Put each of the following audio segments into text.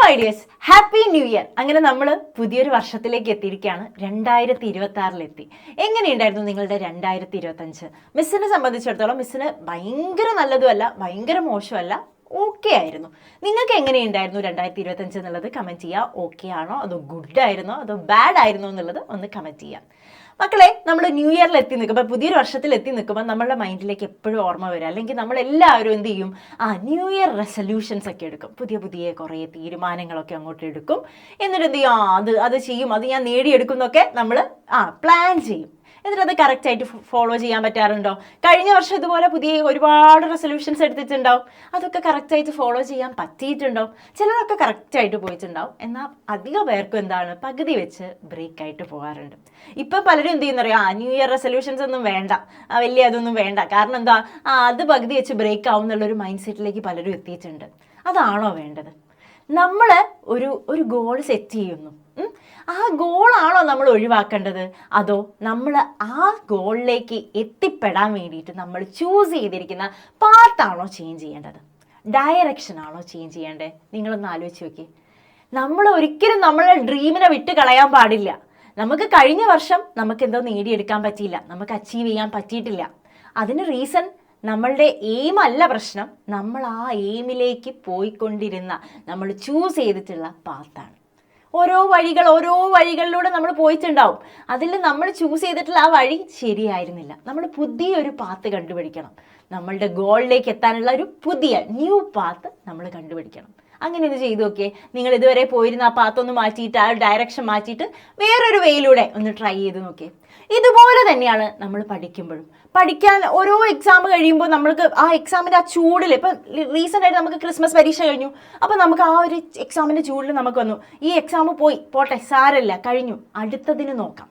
My dears, happy new year. അങ്ങനെ നമ്മൾ പുതിയൊരു വർഷത്തിലേക്ക് എത്തിയിരിക്കുകയാണ്. 2026 എങ്ങനെയുണ്ടായിരുന്നു നിങ്ങളുടെ 2025? മിസ്സിനെ സംബന്ധിച്ചിടത്തോളം മിസ്സിന് ഭയങ്കര നല്ലതുമല്ല, ഭയങ്കര മോശമല്ല, ഓക്കെ ആയിരുന്നു. നിങ്ങൾക്ക് എങ്ങനെയുണ്ടായിരുന്നു 2025 എന്നുള്ളത് കമൻറ്റ് ചെയ്യുക. ഓക്കെ ആണോ, അതോ ഗുഡ് ആയിരുന്നോ, അതോ ബാഡ് ആയിരുന്നോ എന്നുള്ളത് ഒന്ന് കമൻറ്റ് ചെയ്യാം. മക്കളെ, നമ്മൾ ന്യൂ ഇയറിൽ എത്തി നിൽക്കുമ്പോൾ, പുതിയൊരു വർഷത്തിൽ എത്തി നിൽക്കുമ്പോൾ നമ്മളുടെ മൈൻഡിലേക്ക് എപ്പോഴും ഓർമ്മ വരിക, അല്ലെങ്കിൽ നമ്മളെല്ലാവരും എന്ത് ചെയ്യും, ന്യൂ ഇയർ റെസൊല്യൂഷൻസ് ഒക്കെ എടുക്കും. പുതിയ പുതിയ കുറേ തീരുമാനങ്ങളൊക്കെ അങ്ങോട്ട് എടുക്കും. എന്നിട്ട് എന്ത് ചെയ്യും, അത് ചെയ്യും, അത് ഞാൻ നേടിയെടുക്കും എന്നൊക്കെ നമ്മൾ പ്ലാൻ ചെയ്യും. എന്നിട്ട് അത് കറക്റ്റായിട്ട് ഫോളോ ചെയ്യാൻ പറ്റാറുണ്ടോ? കഴിഞ്ഞ വർഷം ഇതുപോലെ പുതിയ ഒരുപാട് റെസൊല്യൂഷൻസ് എടുത്തിട്ടുണ്ടാവും. അതൊക്കെ കറക്റ്റായിട്ട് ഫോളോ ചെയ്യാൻ പറ്റിയിട്ടുണ്ടാവും. ചിലരൊക്കെ കറക്റ്റായിട്ട് പോയിട്ടുണ്ടാവും. എന്നാൽ അധിക പേർക്കും എന്താണ്, പകുതി വെച്ച് ബ്രേക്കായിട്ട് പോകാറുണ്ട്. ഇപ്പം പലരും എന്ത് ചെയ്യുന്നറിയാം, ന്യൂ ഇയർ റെസൊല്യൂഷൻസ് ഒന്നും വേണ്ട, വലിയ അതൊന്നും വേണ്ട, കാരണം എന്താ, അത് പകുതി വെച്ച് ബ്രേക്ക് ആവും എന്നുള്ളൊരു മൈൻഡ് സെറ്റിലേക്ക് പലരും എത്തിയിട്ടുണ്ട്. അതാണോ വേണ്ടത്? നമ്മൾ ഒരു ഗോൾ സെറ്റ് ചെയ്യുന്നു, ആ ഗോളാണോ നമ്മൾ ഒഴിവാക്കേണ്ടത്, അതോ നമ്മൾ ആ ഗോളിലേക്ക് എത്തിപ്പെടാൻ വേണ്ടിയിട്ട് നമ്മൾ ചൂസ് ചെയ്തിരിക്കുന്ന പാർട്ടാണോ ചേഞ്ച് ചെയ്യേണ്ടത്, ഡയറക്ഷനാണോ ചേഞ്ച് ചെയ്യേണ്ടത്? നിങ്ങളൊന്ന് ആലോചിച്ച് നോക്കി. നമ്മൾ ഒരിക്കലും നമ്മളെ ഡ്രീമിനെ വിട്ട് കളയാൻ പാടില്ല. നമുക്ക് കഴിഞ്ഞ വർഷം നമുക്ക് എന്തോ നേടിയെടുക്കാൻ പറ്റിയില്ല, നമുക്ക് അച്ചീവ് ചെയ്യാൻ പറ്റിയിട്ടില്ല. അതിന് റീസൺ നമ്മളുടെ എയിം അല്ല പ്രശ്നം, നമ്മൾ ആ എയിമിലേക്ക് പോയിക്കൊണ്ടിരുന്ന, നമ്മൾ ചൂസ് ചെയ്തിട്ടുള്ള പാത്താണ്. ഓരോ വഴികളിലൂടെ നമ്മൾ പോയിട്ടുണ്ടാവും. അതിൽ നമ്മൾ ചൂസ് ചെയ്തിട്ടുള്ള ആ വഴി ശരിയായിരുന്നില്ല. നമ്മൾ പുതിയൊരു പാത്ത് കണ്ടുപിടിക്കണം. നമ്മളുടെ ഗോളിലേക്ക് എത്താനുള്ള ഒരു പുതിയ ന്യൂ പാത്ത് നമ്മൾ കണ്ടുപിടിക്കണം. അങ്ങനെ ഒന്ന് ചെയ്തു നോക്കിയേ. നിങ്ങൾ ഇതുവരെ പോയിരുന്ന ആ പാത്തൊന്ന് മാറ്റിയിട്ട്, ആ ഡയറക്ഷൻ മാറ്റിയിട്ട് വേറൊരു വേയിലൂടെ ഒന്ന് ട്രൈ ചെയ്ത് നോക്കിയേ. ഇതുപോലെ തന്നെയാണ് നമ്മൾ പഠിക്കുമ്പോഴും. പഠിക്കാൻ ഓരോ എക്സാം കഴിയുമ്പോൾ നമ്മൾക്ക് ആ എക്സാമിൻ്റെ ആ ചൂടിൽ, ഇപ്പം റീസെൻ്റ് ആയിട്ട് നമുക്ക് ക്രിസ്മസ് പരീക്ഷ കഴിഞ്ഞു, അപ്പോൾ നമുക്ക് ആ ഒരു എക്സാമിൻ്റെ ചൂടിൽ നമുക്ക് വന്നു, ഈ എക്സാം പോട്ടെ, സാരമില്ല, കഴിഞ്ഞു, അടുത്തതിന് നോക്കാം.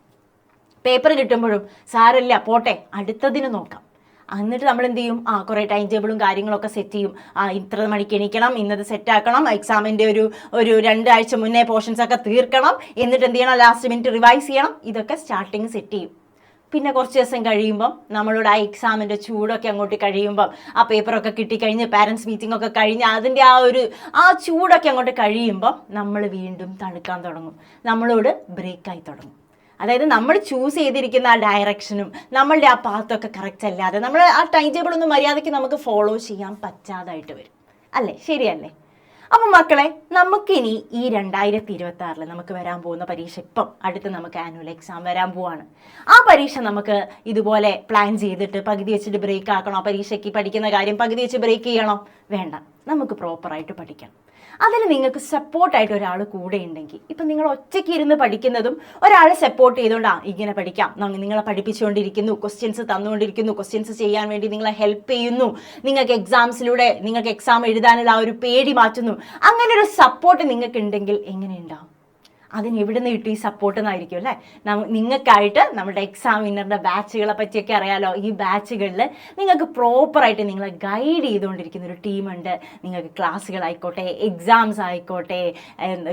പേപ്പർ കിട്ടുമ്പോഴും സാരമില്ല, പോട്ടെ, അടുത്തതിന് നോക്കാം. എന്നിട്ട് നമ്മൾ എന്ത് ചെയ്യും, കുറേ ടൈം ടേബിളും കാര്യങ്ങളൊക്കെ സെറ്റ് ചെയ്യും. ഇത്ര മണിക്ക് എണീക്കണം, ഇന്നത് സെറ്റാക്കണം, എക്സാമിൻ്റെ ഒരു 2 ആഴ്ച മുന്നേ പോർഷൻസ് ഒക്കെ തീർക്കണം, എന്നിട്ട് എന്ത് ചെയ്യണം, ലാസ്റ്റ് മിനിറ്റ് റിവൈസ് ചെയ്യണം. ഇതൊക്കെ സ്റ്റാർട്ടിങ് സെറ്റ് ചെയ്യും. പിന്നെ കുറച്ച് ദിവസം കഴിയുമ്പം നമ്മളോട് ആ എക്സാമിൻ്റെ ചൂടൊക്കെ അങ്ങോട്ട് കഴിയുമ്പം, ആ പേപ്പറൊക്കെ കിട്ടിക്കഴിഞ്ഞ് പാരൻസ് മീറ്റിംഗ് ഒക്കെ കഴിഞ്ഞ് അതിൻ്റെ ആ ചൂടൊക്കെ അങ്ങോട്ട് കഴിയുമ്പം നമ്മൾ വീണ്ടും തണുക്കാൻ തുടങ്ങും, നമ്മളോട് ബ്രേക്കായി തുടങ്ങും. അതായത് നമ്മൾ ചൂസ് ചെയ്തിരിക്കുന്ന ആ ഡയറക്ഷനും നമ്മളുടെ ആ പാത്തൊക്കെ കറക്റ്റ് അല്ലാതെ, നമ്മൾ ആ ടൈം ടേബിളൊന്നും മര്യാദയ്ക്ക് നമുക്ക് ഫോളോ ചെയ്യാൻ പറ്റാതായിട്ട് വരും. അല്ലേ, ശരിയല്ലേ? അപ്പം മക്കളെ, നമുക്കിനി ഈ 2026 നമുക്ക് വരാൻ പോകുന്ന പരീക്ഷ, ഇപ്പം അടുത്ത് നമുക്ക് ആനുവൽ എക്സാം വരാൻ പോവാണ്. ആ പരീക്ഷ നമുക്ക് ഇതുപോലെ പ്ലാൻ ചെയ്തിട്ട് പകുതി വെച്ചിട്ട് ബ്രേക്ക് ആക്കണോ? പരീക്ഷയ്ക്ക് പഠിക്കുന്ന കാര്യം പകുതി വെച്ച് ബ്രേക്ക് ചെയ്യണോ? വേണ്ട, നമുക്ക് പ്രോപ്പറായിട്ട് പഠിക്കണം. അതിൽ നിങ്ങൾക്ക് സപ്പോർട്ടായിട്ട് ഒരാൾ കൂടെ ഉണ്ടെങ്കിൽ, ഇപ്പം നിങ്ങൾ ഒറ്റയ്ക്ക് ഇരുന്ന് പഠിക്കുന്നതും ഒരാൾ സപ്പോർട്ട് ചെയ്തുകൊണ്ട് ഇങ്ങനെ പഠിക്കാം, നിങ്ങളെ പഠിപ്പിച്ചുകൊണ്ടിരിക്കുന്നു, ക്വസ്റ്റ്യൻസ് തന്നുകൊണ്ടിരിക്കുന്നു, ക്വസ്റ്റ്യൻസ് ചെയ്യാൻ വേണ്ടി നിങ്ങളെ ഹെൽപ്പ് ചെയ്യുന്നു, നിങ്ങൾക്ക് എക്സാംസിലൂടെ നിങ്ങൾക്ക് എക്സാം എഴുതാനുള്ള ആ ഒരു പേടി മാറ്റുന്നു, അങ്ങനെ ഒരു സപ്പോർട്ട് നിങ്ങൾക്ക് ഉണ്ടെങ്കിൽ എങ്ങനെയുണ്ടാവും? അതിന് എവിടെ നിന്ന് കിട്ടും ഈ സപ്പോർട്ട് എന്നായിരിക്കും അല്ലേ? നിങ്ങൾക്കായിട്ട് നമ്മുടെ എക്സാമിനറുടെ ബാച്ചുകളെ പറ്റിയൊക്കെ അറിയാലോ. ഈ ബാച്ചുകളിൽ നിങ്ങൾക്ക് പ്രോപ്പറായിട്ട് നിങ്ങളെ ഗൈഡ് ചെയ്തുകൊണ്ടിരിക്കുന്ന ഒരു ടീമുണ്ട്. നിങ്ങൾക്ക് ക്ലാസ്സുകളായിക്കോട്ടെ, എക്സാംസ് ആയിക്കോട്ടെ,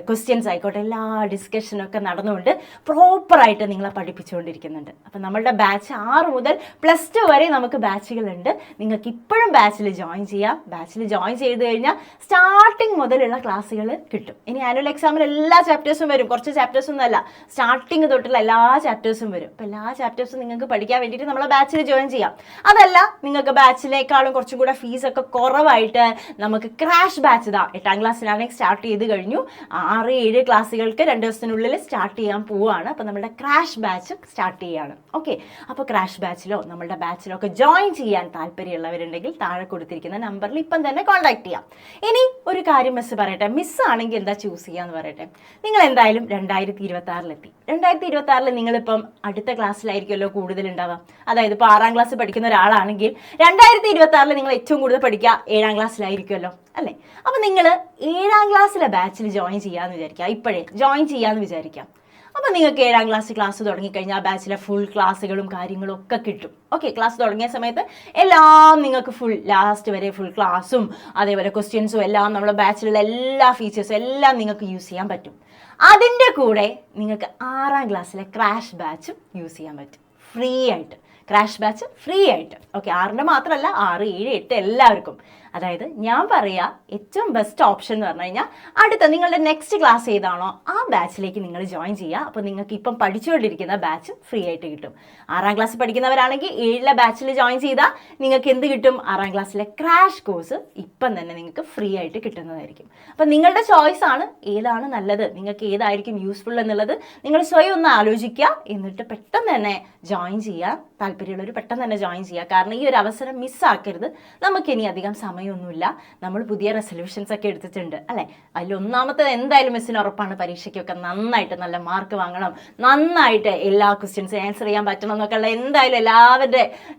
ക്വസ്റ്റ്യൻസ് ആയിക്കോട്ടെ, എല്ലാ ഡിസ്കഷനൊക്കെ നടന്നുകൊണ്ട് പ്രോപ്പറായിട്ട് നിങ്ങളെ പഠിപ്പിച്ചുകൊണ്ടിരിക്കുന്നുണ്ട്. അപ്പം നമ്മളുടെ ബാച്ച് 6 മുതൽ +2 വരെ നമുക്ക് ബാച്ചുകളുണ്ട്. നിങ്ങൾക്ക് ഇപ്പോഴും ബാച്ചിൽ ജോയിൻ ചെയ്യാം. ബാച്ചിൽ ജോയിൻ ചെയ്ത് കഴിഞ്ഞാൽ സ്റ്റാർട്ടിങ് മുതലുള്ള ക്ലാസ്സുകൾ കിട്ടും. ഇനി ആനുവൽ എക്സാമിൽ എല്ലാ ചാപ്റ്റേഴ്സും വരും, കുറച്ച് ചാപ്റ്റേഴ്സ് ഒന്നുമല്ല, സ്റ്റാർട്ടിങ് തൊട്ടുള്ള എല്ലാ ചാപ്റ്റേഴ്സും വരും. അപ്പോൾ എല്ലാ ചാപ്റ്റേഴ്സും നിങ്ങൾക്ക് പഠിക്കാൻ വേണ്ടിയിട്ട് നമ്മളെ ബാച്ചിൽ ജോയിൻ ചെയ്യാം. അതല്ല, നിങ്ങൾക്ക് ബാച്ചിനേക്കാളും കുറച്ചും കൂടെ ഫീസൊക്കെ കുറവായിട്ട് നമുക്ക് ക്രാഷ് ബാച്ച് 8ാം ക്ലാസ്സിലാണെങ്കിൽ സ്റ്റാർട്ട് ചെയ്ത് കഴിഞ്ഞു. 6-7 ക്ലാസ്സുകൾക്ക് 2 ദിവസത്തിനുള്ളിൽ സ്റ്റാർട്ട് ചെയ്യാൻ പോവുകയാണ്. അപ്പോൾ നമ്മുടെ ക്രാഷ് ബാച്ച് സ്റ്റാർട്ട് ചെയ്യുകയാണ്. ഓക്കെ, അപ്പോൾ ക്രാഷ് ബാച്ചിലോ നമ്മളുടെ ബാച്ചിലോ ഒക്കെ ജോയിൻ ചെയ്യാൻ താല്പര്യമുള്ളവരുണ്ടെങ്കിൽ താഴെ കൊടുത്തിരിക്കുന്ന നമ്പറിൽ ഇപ്പം തന്നെ കോൺടാക്ട് ചെയ്യാം. ഇനി ഒരു കാര്യം മിസ് പറയട്ടെ, മിസ്സാണെങ്കിൽ എന്താ ചൂസ് ചെയ്യാന്ന് പറയട്ടെ. നിങ്ങൾ എന്തായാലും 2026 2026 നിങ്ങളിപ്പം അടുത്ത ക്ലാസ്സിലായിരിക്കുമല്ലോ കൂടുതൽ ഉണ്ടാവുക. അതായത് ഇപ്പോൾ 6ാം ക്ലാസ് പഠിക്കുന്ന ഒരാളാണെങ്കിൽ 2026 നിങ്ങൾ ഏറ്റവും കൂടുതൽ പഠിക്കുക 7ാം ക്ലാസ്സിലായിരിക്കുമല്ലോ അല്ലേ? അപ്പോൾ നിങ്ങൾ 7ാം ക്ലാസ്സിലെ ബാച്ചിൽ ജോയിൻ ചെയ്യാമെന്ന് വിചാരിക്കുക, ഇപ്പോഴേ ജോയിൻ ചെയ്യാമെന്ന് വിചാരിക്കാം. അപ്പോൾ നിങ്ങൾക്ക് 7ാം ക്ലാസ് തുടങ്ങിക്കഴിഞ്ഞാൽ ആ ബാച്ചിലെ ഫുൾ ക്ലാസ്സുകളും കാര്യങ്ങളും ഒക്കെ കിട്ടും. ഓക്കെ, ക്ലാസ് തുടങ്ങിയ സമയത്ത് എല്ലാം നിങ്ങൾക്ക് ഫുൾ ലാസ്റ്റ് വരെ ഫുൾ ക്ലാസ്സും അതേപോലെ ക്വസ്റ്റ്യൻസും എല്ലാം നമ്മുടെ ബാച്ചിലുള്ള എല്ലാ ഫീച്ചേഴ്സും എല്ലാം നിങ്ങൾക്ക് യൂസ് ചെയ്യാൻ പറ്റും. അതിൻ്റെ കൂടെ നിങ്ങൾക്ക് 6ാം ക്ലാസ്സിലെ ക്രാഷ് ബാച്ചും യൂസ് ചെയ്യാൻ പറ്റും, ഫ്രീ ആയിട്ട്. ക്രാഷ് ബാച്ച് ഫ്രീ ആയിട്ട്. ഓക്കെ, 6ൻ്റെ മാത്രമല്ല, 6, 7, 8 എല്ലാവർക്കും. അതായത് ഞാൻ പറയാ ഏറ്റവും ബെസ്റ്റ് ഓപ്ഷൻ എന്ന് പറഞ്ഞു കഴിഞ്ഞാൽ അടുത്ത നിങ്ങളുടെ നെക്സ്റ്റ് ക്ലാസ് ഏതാണോ ആ ബാച്ചിലേക്ക് നിങ്ങൾ ജോയിൻ ചെയ്യുക. അപ്പോൾ നിങ്ങൾക്ക് ഇപ്പം പഠിച്ചുകൊണ്ടിരിക്കുന്ന ബാച്ചും ഫ്രീ ആയിട്ട് കിട്ടും. 6ാം ക്ലാസ് പഠിക്കുന്നവരാണെങ്കിൽ 7ലെ ബാച്ചിൽ ജോയിൻ ചെയ്താൽ നിങ്ങൾക്ക് എന്ത് കിട്ടും? 6ാം ക്ലാസ്സിലെ ക്രാഷ് കോഴ്സ് ഇപ്പം തന്നെ നിങ്ങൾക്ക് ഫ്രീ ആയിട്ട് കിട്ടുന്നതായിരിക്കും. അപ്പം നിങ്ങളുടെ ചോയ്സ് ആണ് ഏതാണ് നല്ലത്, നിങ്ങൾക്ക് ഏതായിരിക്കും യൂസ്ഫുൾ എന്നുള്ളത് നിങ്ങൾ സ്വയം ഒന്ന് ആലോചിക്കുക. എന്നിട്ട് പെട്ടെന്ന് തന്നെ ജോയിൻ ചെയ്യുക. താല്പര്യമുള്ളവർ പെട്ടെന്ന് തന്നെ ജോയിൻ ചെയ്യുക. കാരണം ഈ ഒരു അവസരം മിസ്സാക്കരുത്. നമുക്കിനി അധികം സമയമൊന്നുമില്ല. നമ്മൾ പുതിയ റെസൊല്യൂഷൻസ് ഒക്കെ എടുത്തിട്ടുണ്ട് അല്ലേ? അതിലൊന്നാമത്തെ എന്തായാലും മിസ്സിന് ഉറപ്പാണ്, പരീക്ഷയ്ക്കൊക്കെ നന്നായിട്ട് നല്ല മാർക്ക് വാങ്ങണം, നന്നായിട്ട് എല്ലാ ക്വസ്റ്റ്യൻസും ആൻസർ ചെയ്യാൻ പറ്റണം എന്നൊക്കെ ഉള്ള എന്തായാലും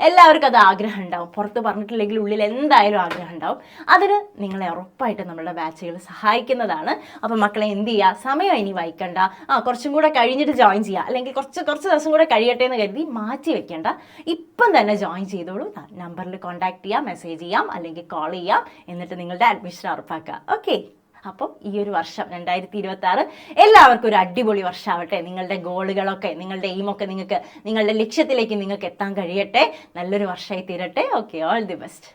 എല്ലാവർക്കും അത് ആഗ്രഹം ഉണ്ടാവും. പുറത്ത് പറഞ്ഞിട്ടില്ലെങ്കിൽ ഉള്ളിൽ എന്തായാലും ആഗ്രഹം ഉണ്ടാവും. അതിന് നിങ്ങളെ ഉറപ്പായിട്ട് നമ്മളുടെ ബാച്ചുകൾ സഹായിക്കുന്നതാണ്. അപ്പം മക്കളെ എന്ത് ചെയ്യുക, സമയം ഇനി വൈക്കണ്ട, കുറച്ചും കൂടെ കഴിഞ്ഞിട്ട് ജോയിൻ ചെയ്യുക, അല്ലെങ്കിൽ കുറച്ച് ദിവസം കൂടെ കഴിയട്ടെ എന്ന് കരുതി മാറ്റി വെക്കേണ്ട. ഇപ്പം തന്നെ ജോയിൻ ചെയ്തോളൂ. നമ്പറിൽ കോൺടാക്ട് ചെയ്യാം, മെസ്സേജ് ചെയ്യാം, അല്ലെങ്കിൽ കോൾ ചെയ്യാം. എന്നിട്ട് നിങ്ങളുടെ അഡ്മിഷൻ ഉറപ്പാക്കുക. ഓക്കെ, അപ്പം ഈ ഒരു വർഷം 2026 എല്ലാവർക്കും ഒരു അടിപൊളി വർഷമാവട്ടെ. നിങ്ങളുടെ ഗോളുകളൊക്കെ, നിങ്ങളുടെ എയിമൊക്കെ നിങ്ങളുടെ ലക്ഷ്യത്തിലേക്ക് നിങ്ങൾക്ക് എത്താൻ കഴിയട്ടെ. നല്ലൊരു വർഷമായി തീരട്ടെ. Okay, all the best.